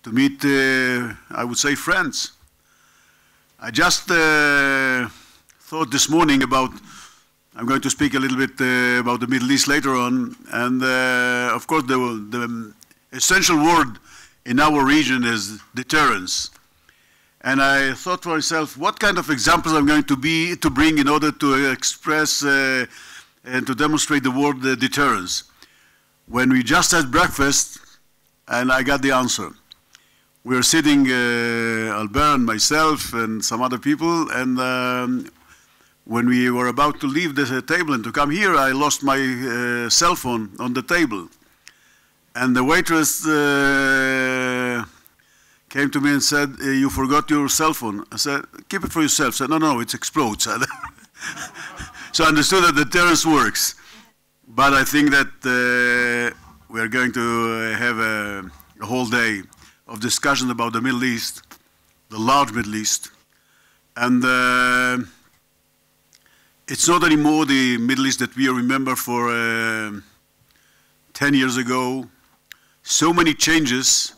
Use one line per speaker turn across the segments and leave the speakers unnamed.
to meet, I would say, friends. I just thought this morning about, I'm going to speak a little bit about the Middle East later on, and of course the essential word in our region is deterrence. And I thought to myself, what kind of examples I'm going to bring in order to express and to demonstrate the word deterrence. When we just had breakfast, and I got the answer. We were sitting, Albert and myself and some other people, and when we were about to leave the table and to come here, I lost my cell phone on the table. And the waitress came to me and said, you forgot your cell phone. I said, keep it for yourself. I said, no, it explodes. So I understood that deterrence works. But I think that we are going to have a whole day of discussion about the Middle East, the large Middle East. And it's not anymore the Middle East that we remember for 10 years ago. So many changes.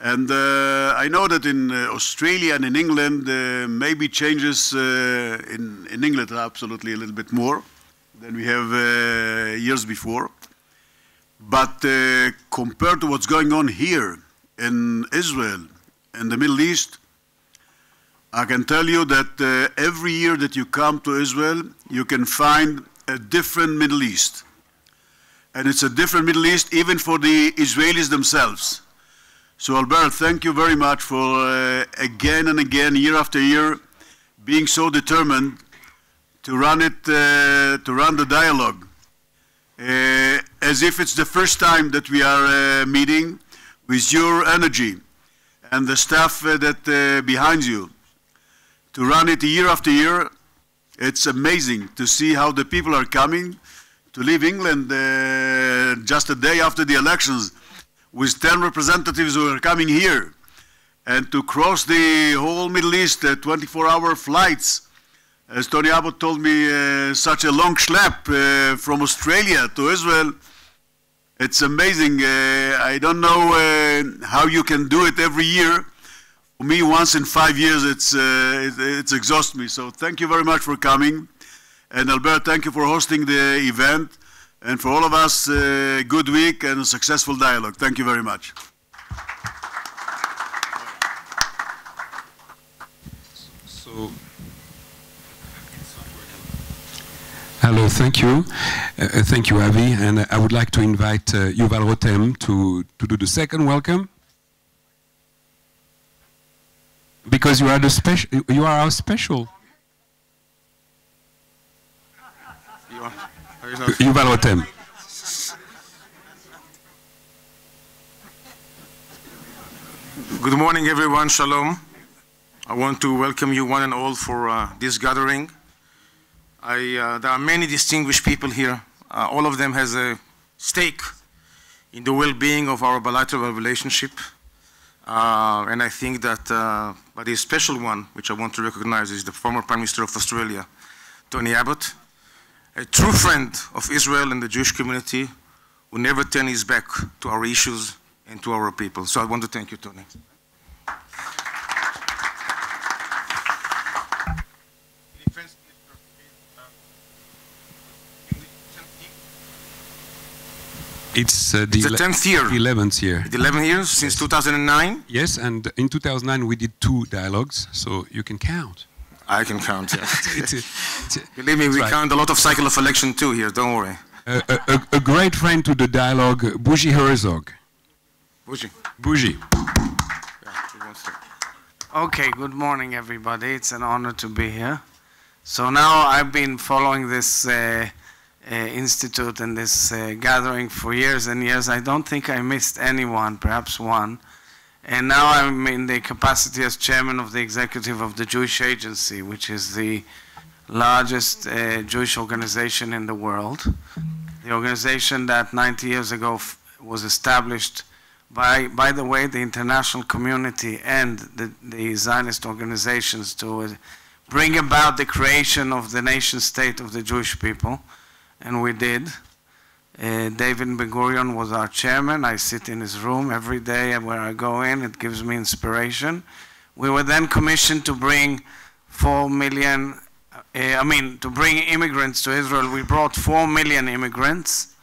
And I know that in Australia and in England, maybe changes in England are absolutely a little bit more than we have years before. But compared to what's going on here in Israel and the Middle East, I can tell you that every year that you come to Israel, you can find a different Middle East. And it's a different Middle East even for the Israelis themselves. So Albert, thank you very much for again and again, year after year, being so determined to run the dialogue as if it's the first time that we are meeting, with your energy and the staff that behind you. To run it year after year, it's amazing to see how the people are coming to leave England just a day after the elections, with 10 representatives who are coming here, and to cross the whole Middle East, 24-hour flights. As Tony Abbott told me, such a long schlep from Australia to Israel. It's amazing. I don't know how you can do it every year. For me, once in 5 years, it's exhausts me. So thank you very much for coming. And Albert, thank you for hosting the event. And for all of us, good week and a successful dialogue. Thank you very much.
So, hello, thank you. Thank you, Avi. And I would like to invite Yuval Rotem to do the second welcome. Because you are our special. Yuval Rotem.
Good morning, everyone. Shalom. I want to welcome you one and all for this gathering. There are many distinguished people here. All of them has a stake in the well-being of our bilateral relationship. And I think that, but the special one, which I want to recognize, is the former Prime Minister of Australia, Tony Abbott, a true friend of Israel and the Jewish community who never turned his back to our issues and to our people. So I want to thank you, Tony.
It's the
10th year.
11th year.
11 years since 2009?
Yes, and in 2009 we did 2 dialogues, so you can count.
I can count, yeah. Believe me, we count a lot of cycle of election too here, don't worry.
A great friend to the dialogue, Bougie Herzog. Bougie.
Okay, good morning everybody. It's an honor to be here. So now I've been following this Institute and this gathering for years and years. I don't think I missed anyone, perhaps one. And now I'm in the capacity as chairman of the executive of the Jewish Agency, which is the largest Jewish organization in the world. The organization that 90 years ago was established by the way, the international community and the Zionist organizations to bring about the creation of the nation state of the Jewish people. And we did. David Ben-Gurion was our chairman. I sit in his room every day where I go in. It gives me inspiration. We were then commissioned to bring 4 million, to bring immigrants to Israel. We brought 4 million immigrants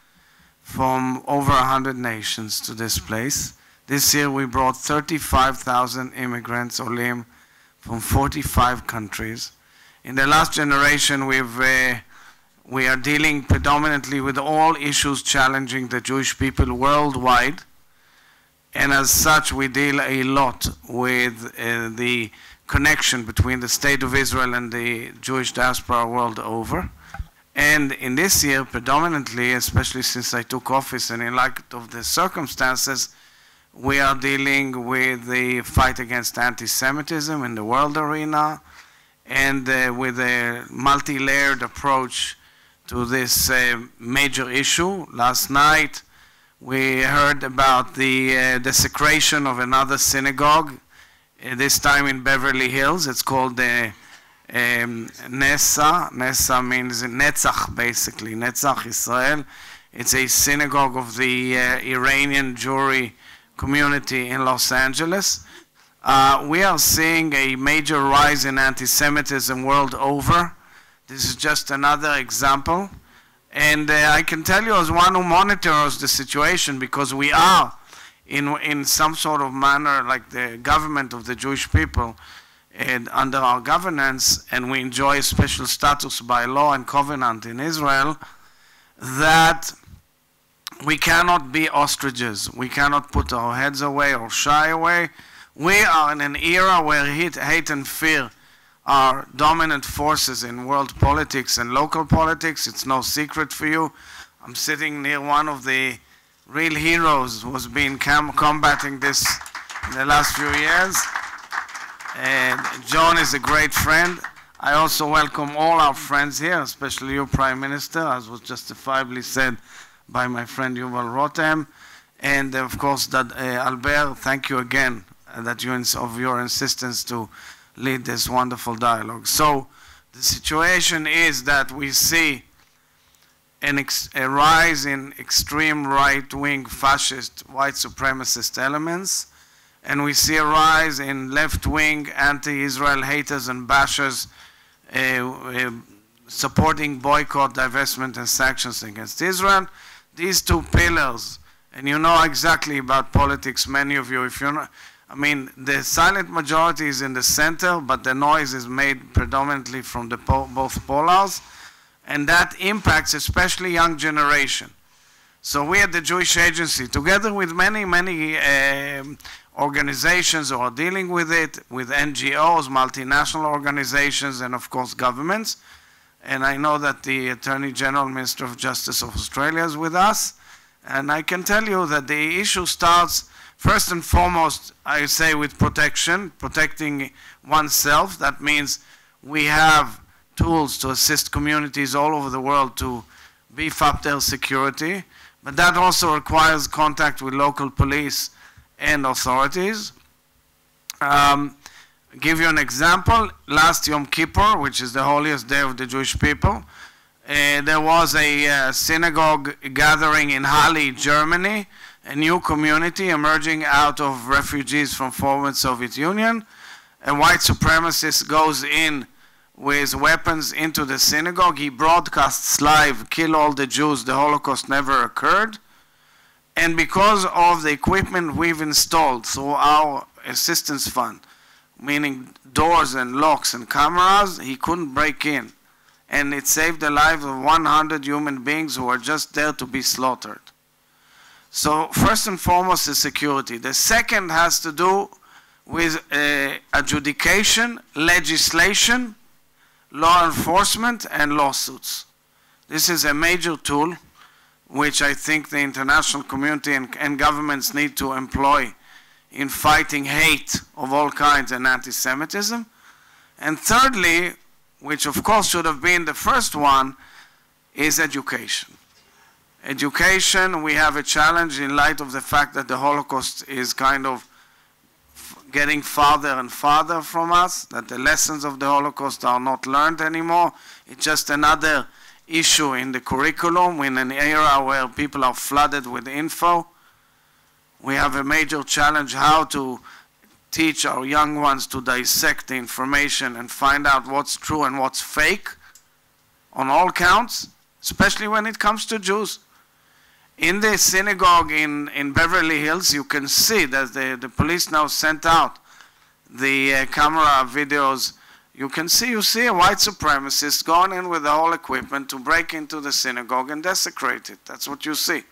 from over 100 nations to this place. This year we brought 35,000 immigrants, olim, from 45 countries. In the last generation, we are dealing predominantly with all issues challenging the Jewish people worldwide. And as such, we deal a lot with the connection between the State of Israel and the Jewish diaspora world over. And in this year, predominantly, especially since I took office and in light of the circumstances, we are dealing with the fight against anti-Semitism in the world arena and with a multi-layered approach to this major issue. Last night, we heard about the desecration of another synagogue, this time in Beverly Hills. It's called the Nessa. Nessa means Netzach, basically, Netzach Israel. It's a synagogue of the Iranian Jewry community in Los Angeles. We are seeing a major rise in anti-Semitism world over. This is just another example. And I can tell you as one who monitors the situation, because we are in some sort of manner like the government of the Jewish people and under our governance, and we enjoy a special status by law and covenant in Israel, that we cannot be ostriches. We cannot put our heads away or shy away. We are in an era where hate and fear are dominant forces in world politics and local politics. It's no secret for you. I'm sitting near one of the real heroes who has been combating this in the last few years. And John is a great friend. I also welcome all our friends here, especially you, Prime Minister, as was justifiably said by my friend Yuval Rotem. And of course, that Albert, thank you again that of your insistence to lead this wonderful dialogue. So the situation is that we see a rise in extreme right-wing fascist white supremacist elements, and we see a rise in left-wing anti-Israel haters and bashers supporting boycott, divestment, and sanctions against Israel. These two pillars, and you know exactly about politics, many of you, if you're not, I mean, the silent majority is in the center, but the noise is made predominantly from the both polars, and that impacts especially young generation. So we at the Jewish Agency, together with many organizations who are dealing with it, with NGOs, multinational organizations, and of course governments, and I know that the Attorney General, Minister of Justice of Australia is with us, and I can tell you that the issue starts first and foremost, I say, with protection, protecting oneself. That means we have tools to assist communities all over the world to beef up their security, but that also requires contact with local police and authorities. Give you an example. Last Yom Kippur, which is the holiest day of the Jewish people, there was a synagogue gathering in Halle, Germany, a new community emerging out of refugees from former Soviet Union. A white supremacist goes in with weapons into the synagogue. He broadcasts live, kill all the Jews, the Holocaust never occurred. And because of the equipment we've installed through our assistance fund, meaning doors and locks and cameras, he couldn't break in. And it saved the lives of 100 human beings who were just there to be slaughtered. So first and foremost is security. The second has to do with adjudication, legislation, law enforcement, and lawsuits. This is a major tool which I think the international community and governments need to employ in fighting hate of all kinds and anti-Semitism. And thirdly, which of course should have been the first one, is education. Education, we have a challenge in light of the fact that the Holocaust is kind of getting farther and farther from us, that the lessons of the Holocaust are not learned anymore. It's just another issue in the curriculum in an era where people are flooded with info. We have a major challenge how to teach our young ones to dissect the information and find out what's true and what's fake on all counts, especially when it comes to Jews. In the synagogue in Beverly Hills, you can see that the police now sent out the camera videos. You see a white supremacist going in with the whole equipment to break into the synagogue and desecrate it. That's what you see.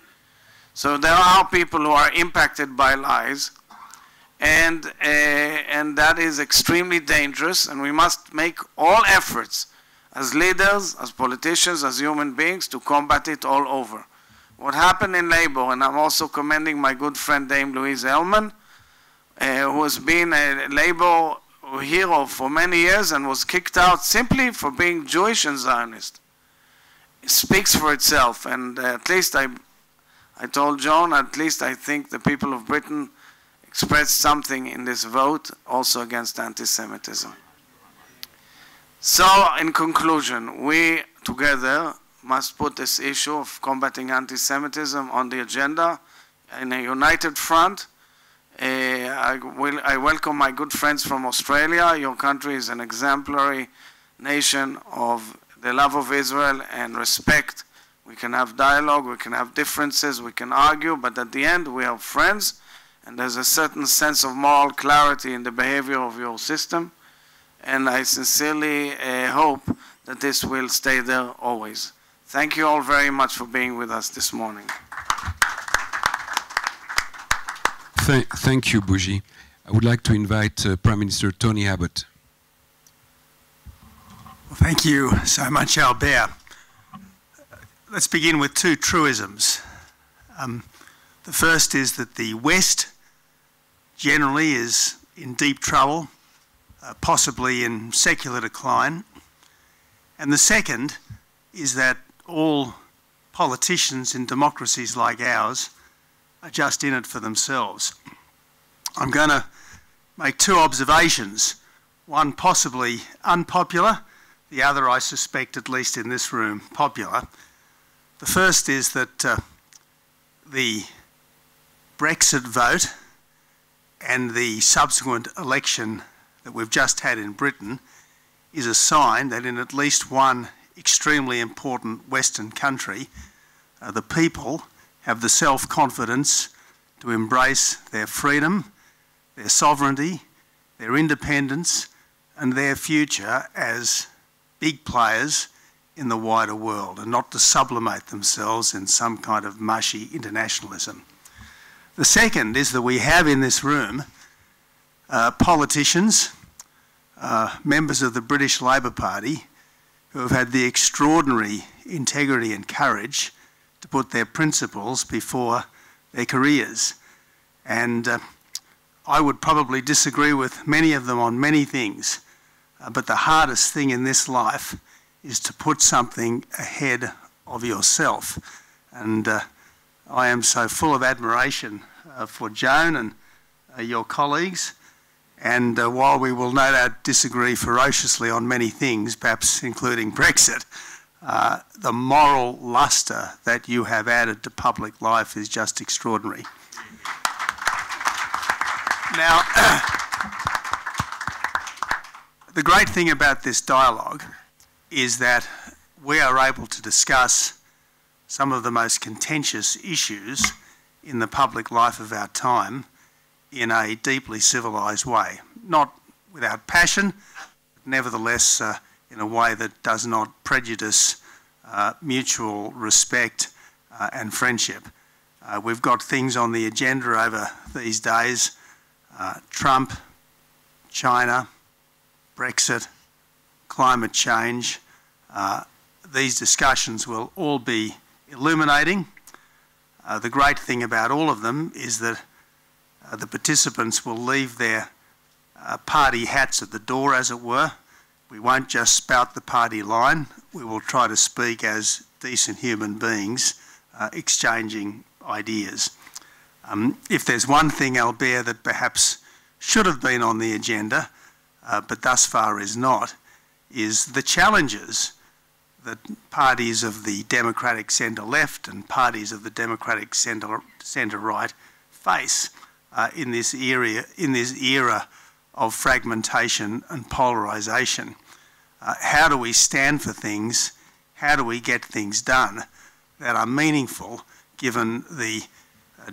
So there are people who are impacted by lies, and that is extremely dangerous, and we must make all efforts as leaders, as politicians, as human beings to combat it all over. What happened in labor, and I'm also commending my good friend Dame Louise Ellman, who has been a labor hero for many years and was kicked out simply for being Jewish and Zionist. It speaks for itself, and at least I told John, at least I think the people of Britain expressed something in this vote also against anti-Semitism. So, in conclusion, we together must put this issue of combating anti-Semitism on the agenda in a united front. I welcome my good friends from Australia. Your country is an exemplary nation of the love of Israel and respect. We can have dialogue, we can have differences, we can argue, but at the end we are friends, and there's a certain sense of moral clarity in the behavior of your system, and I sincerely hope that this will stay there always. Thank you all very much for being with us this morning.
Thank you, Bougie. I would like to invite Prime Minister Tony Abbott.
Well, thank you so much, Albert. Let's begin with two truisms. The first is that the West generally is in deep trouble, possibly in secular decline. And the second is that all politicians in democracies like ours are just in it for themselves. I'm going to make two observations, one possibly unpopular, the other, I suspect, at least in this room, popular. The first is that the Brexit vote and the subsequent election that we've just had in Britain is a sign that in at least one extremely important Western country, the people have the self-confidence to embrace their freedom, their sovereignty, their independence, and their future as big players in the wider world, and not to sublimate themselves in some kind of mushy internationalism. The second is that we have in this room politicians, members of the British Labour Party, who have had the extraordinary integrity and courage to put their principles before their careers. And I would probably disagree with many of them on many things, but the hardest thing in this life is to put something ahead of yourself. And I am so full of admiration for Joan and your colleagues. And while we will no doubt disagree ferociously on many things, perhaps including Brexit, the moral lustre that you have added to public life is just extraordinary. Now, the great thing about this dialogue is that we are able to discuss some of the most contentious issues in the public life of our time in a deeply civilised way. Not without passion, but nevertheless in a way that does not prejudice mutual respect and friendship. We've got things on the agenda over these days, Trump, China, Brexit, climate change. These discussions will all be illuminating. The great thing about all of them is that the participants will leave their party hats at the door, as it were. We won't just spout the party line. We will try to speak as decent human beings, exchanging ideas. If there's one thing, Albert, that perhaps should have been on the agenda, but thus far is not, is the challenges that parties of the democratic centre-left and parties of the democratic centre-right face in this era of fragmentation and polarisation. How do we stand for things? How do we get things done that are meaningful given the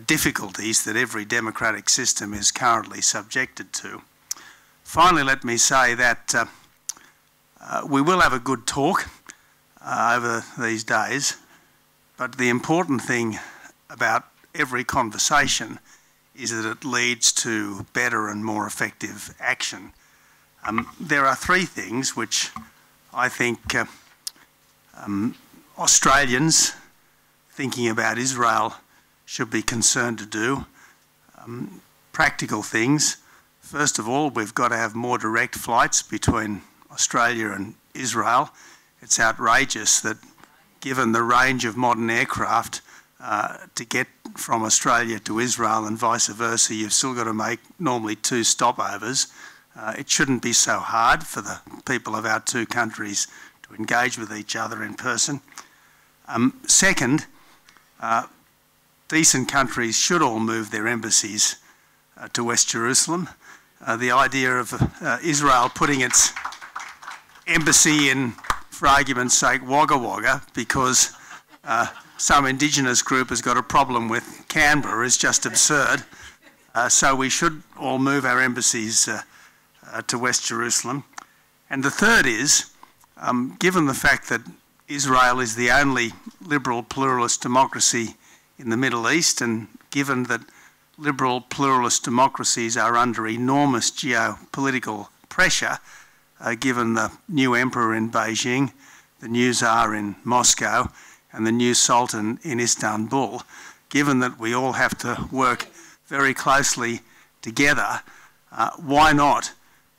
difficulties that every democratic system is currently subjected to? Finally, let me say that we will have a good talk over these days, but the important thing about every conversation is that it leads to better and more effective action. There are three things which I think Australians thinking about Israel should be concerned to do. Practical things. First of all, we've got to have more direct flights between Australia and Israel. It's outrageous that given the range of modern aircraft to get from Australia to Israel and vice versa, you've still got to make normally 2 stopovers. It shouldn't be so hard for the people of our two countries to engage with each other in person. Second, decent countries should all move their embassies to West Jerusalem. The idea of Israel putting its embassy in, for argument's sake, Wagga Wagga because some Indigenous group has got a problem with Canberra is just absurd. So we should all move our embassies to West Jerusalem. And the third is, given the fact that Israel is the only liberal pluralist democracy in the Middle East, and given that liberal pluralist democracies are under enormous geopolitical pressure, given the new emperor in Beijing, the new Tsar in Moscow, and the new Sultan in Istanbul, given that we all have to work very closely together, why not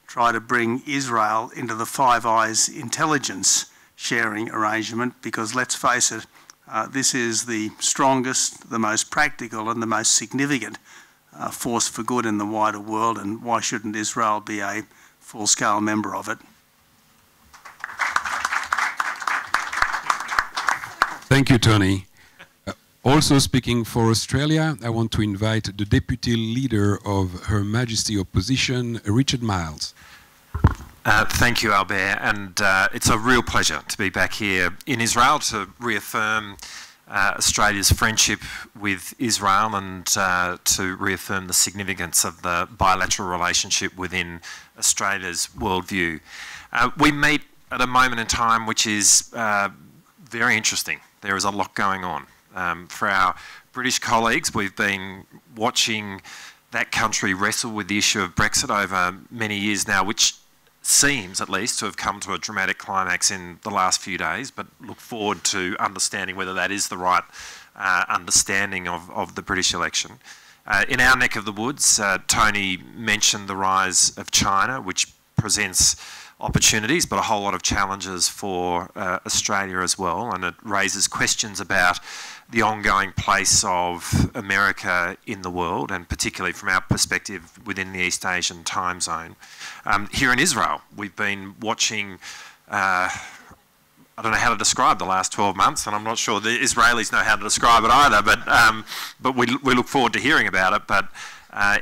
try to bring Israel into the Five Eyes intelligence sharing arrangement? Because let's face it, this is the strongest, the most practical and the most significant force for good in the wider world, and why shouldn't Israel be a full-scale member of it?
Thank you, Tony. Also speaking for Australia, I want to invite the Deputy Leader of Her Majesty Opposition, Richard Miles.
Thank you, Albert, and it's a real pleasure to be back here in Israel to reaffirm Australia's friendship with Israel and to reaffirm the significance of the bilateral relationship within Australia's worldview. We meet at a moment in time which is very interesting. There is a lot going on. For our British colleagues, we've been watching that country wrestle with the issue of Brexit over many years now, which seems, at least, to have come to a dramatic climax in the last few days, but look forward to understanding whether that is the right understanding of the British election. In our neck of the woods, Tony mentioned the rise of China, which presents opportunities, but a whole lot of challenges for Australia as well, and it raises questions about the ongoing place of America in the world, and particularly from our perspective within the East Asian time zone. Here in Israel, we've been watching, I don't know how to describe the last 12 months, and I'm not sure the Israelis know how to describe it either, but we look forward to hearing about it. But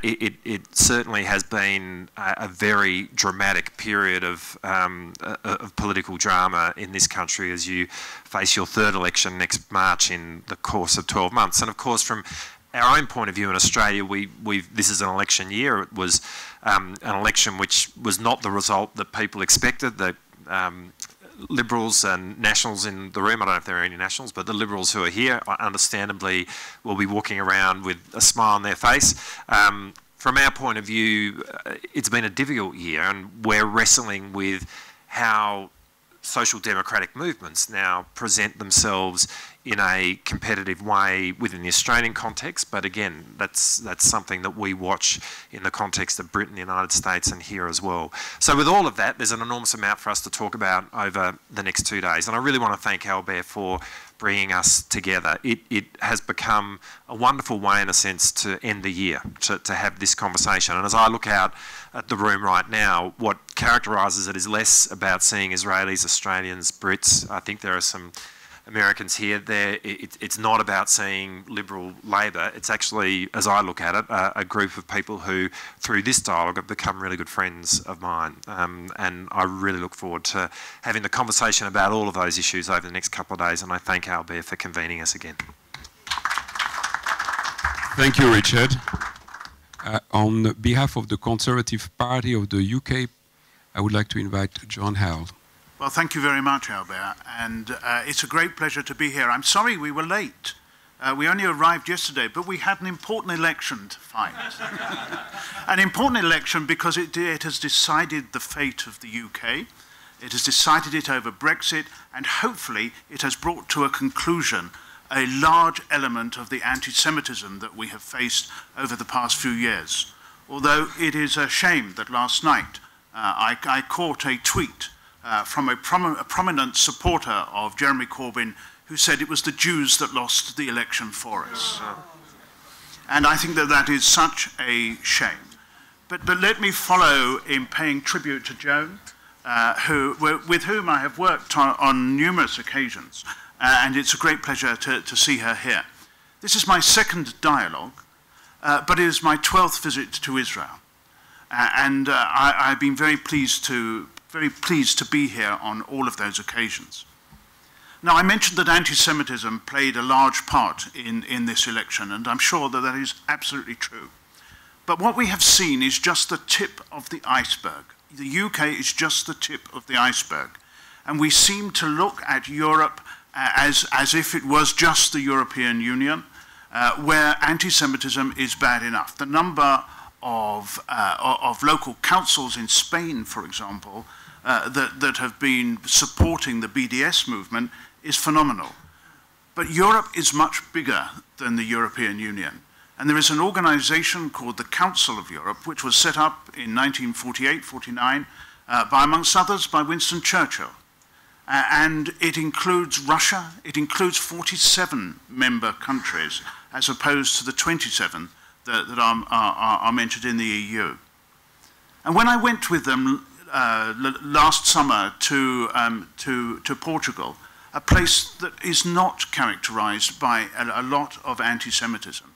it certainly has been a very dramatic period of political drama in this country as you face your third election next March in the course of 12 months. And of course, from our own point of view in Australia, this is an election year. It was an election which was not the result that people expected. The Liberals and Nationals in the room, I don't know if there are any Nationals, but the Liberals who are here, understandably, will be walking around with a smile on their face. From our point of view, it's been a difficult year, and we're wrestling with how social democratic movements now present themselves in a competitive way within the Australian context, but again, that's something that we watch in the context of Britain, the United States, and here as well. So with all of that, there's an enormous amount for us to talk about over the next 2 days, and I really want to thank Albert for bringing us together. It has become a wonderful way, in a sense, to end the year, to have this conversation. And as I look out at the room right now, what characterises it is less about seeing Israelis, Australians, Brits. I think there are some Americans here. It's not about seeing Liberal Labor. It's actually, as I look at it, a group of people who, through this dialogue, have become really good friends of mine. And I really look forward to having the conversation about all of those issues over the next couple of days. And I thank Albert for convening us again.
Thank you, Richard. On behalf of the Conservative Party of the UK, I would like to invite John Howell.
Well, thank you very much, Albert, and it's a great pleasure to be here. I'm sorry we were late. We only arrived yesterday, but we had an important election to fight. An important election because it has decided the fate of the UK. It has decided it over Brexit, and hopefully it has brought to a conclusion a large element of the anti-Semitism that we have faced over the past few years. Although it is a shame that last night I caught a tweet from a prominent supporter of Jeremy Corbyn who said it was the Jews that lost the election for us. And I think that that is such a shame. But let me follow in paying tribute to Joan, with whom I have worked on numerous occasions, and it's a great pleasure to see her here. This is my second dialogue, but it is my 12th visit to Israel. And I've been very pleased to be here on all of those occasions. Now, I mentioned that anti-Semitism played a large part in this election, and I'm sure that that is absolutely true. But what we have seen is just the tip of the iceberg. The UK is just the tip of the iceberg. And we seem to look at Europe as if it was just the European Union, where anti-Semitism is bad enough. The number of local councils in Spain, for example, that have been supporting the BDS movement is phenomenal. But Europe is much bigger than the European Union. And there is an organization called the Council of Europe, which was set up in 1948-49, by, amongst others, by Winston Churchill. And it includes Russia, it includes 47 member countries, as opposed to the 27 that are mentioned in the EU. And when I went with them last summer to Portugal, a place that is not characterized by a lot of anti-Semitism.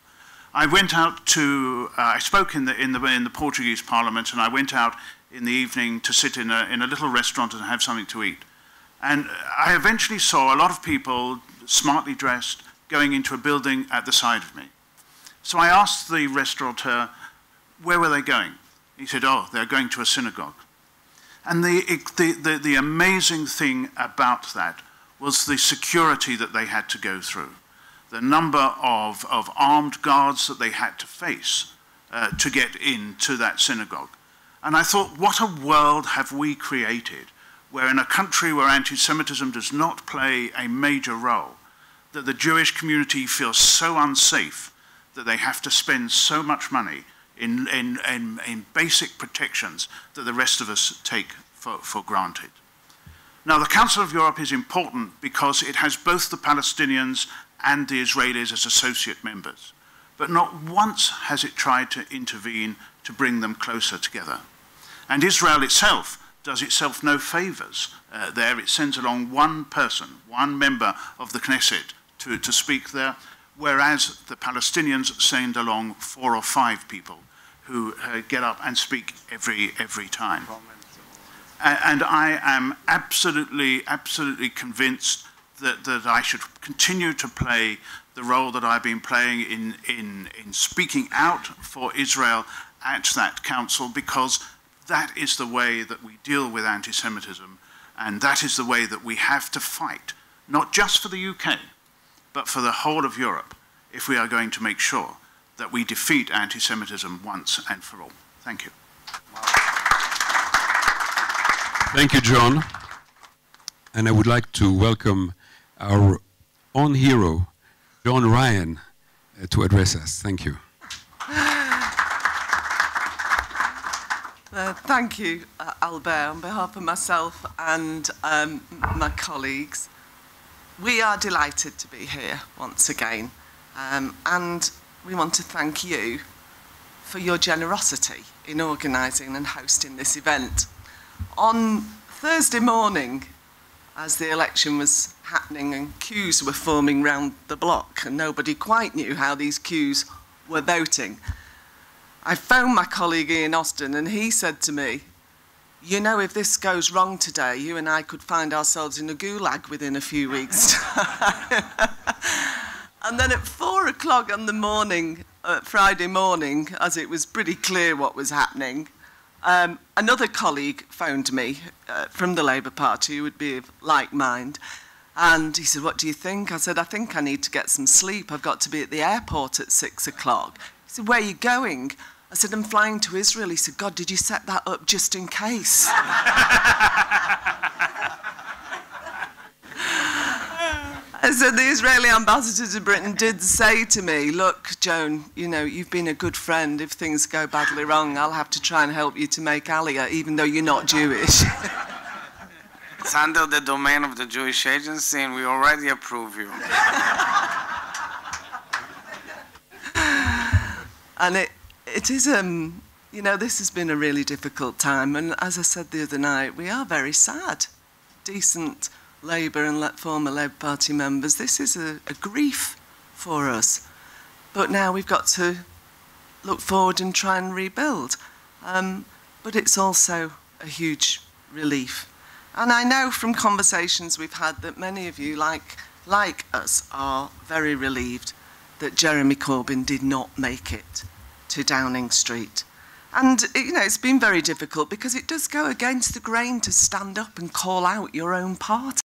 I went out to, I spoke in the Portuguese Parliament, and I went out in the evening to sit in a little restaurant and have something to eat. And I eventually saw a lot of people, smartly dressed, going into a building at the side of me. So I asked the restaurateur, where were they going? He said, oh, they're going to a synagogue. And the amazing thing about that was the security that they had to go through, the number of armed guards that they had to face to get into that synagogue. And I thought, what a world have we created, where in a country where anti-Semitism does not play a major role, that the Jewish community feels so unsafe that they have to spend so much money in basic protections that the rest of us take for granted. Now, the Council of Europe is important because it has both the Palestinians and the Israelis as associate members, but not once has it tried to intervene to bring them closer together. And Israel itself does itself no favors there. It sends along one person, one member of the Knesset to speak there, whereas the Palestinians send along 4 or 5 people who get up and speak every time. And I am absolutely convinced that I should continue to play the role that I've been playing in speaking out for Israel at that council, because that is the way that we deal with anti-Semitism, and that is the way that we have to fight, not just for the UK, but for the whole of Europe, if we are going to make sure that we defeat anti-Semitism once and for all. Thank you.
Thank you, John. And I would like to welcome our own hero, John Ryan, to address us. Thank you.
Thank you, Albert, on behalf of myself and my colleagues. We are delighted to be here once again, and we want to thank you for your generosity in organising and hosting this event. On Thursday morning, as the election was happening and queues were forming round the block and nobody quite knew how these queues were voting, I phoned my colleague Ian Austin and he said to me, you know, if this goes wrong today, you and I could find ourselves in a gulag within a few weeks' time. And then at 4 o'clock on the morning, Friday morning, as it was pretty clear what was happening, another colleague phoned me from the Labour Party who would be of like mind. And he said, what do you think? I said, I think I need to get some sleep. I've got to be at the airport at 6 o'clock. He said, where are you going? I said, I'm flying to Israel. He said, God, did you set that up just in case? I said, the Israeli ambassador to Britain did say to me, look, Joan, you know, you've been a good friend. If things go badly wrong, I'll have to try and help you to make Aliyah, even though you're not Jewish.
It's under the domain of the Jewish Agency, and we already approve you.
And it is, you know, this has been a really difficult time. And as I said the other night, we are very sad. Decent Labour and former Labour Party members, this is a grief for us. But now we've got to look forward and try and rebuild. But it's also a huge relief. And I know from conversations we've had that many of you, like us, are very relieved that Jeremy Corbyn did not make it to Downing Street. And, you know, it's been very difficult because it does go against the grain to stand up and call out your own party.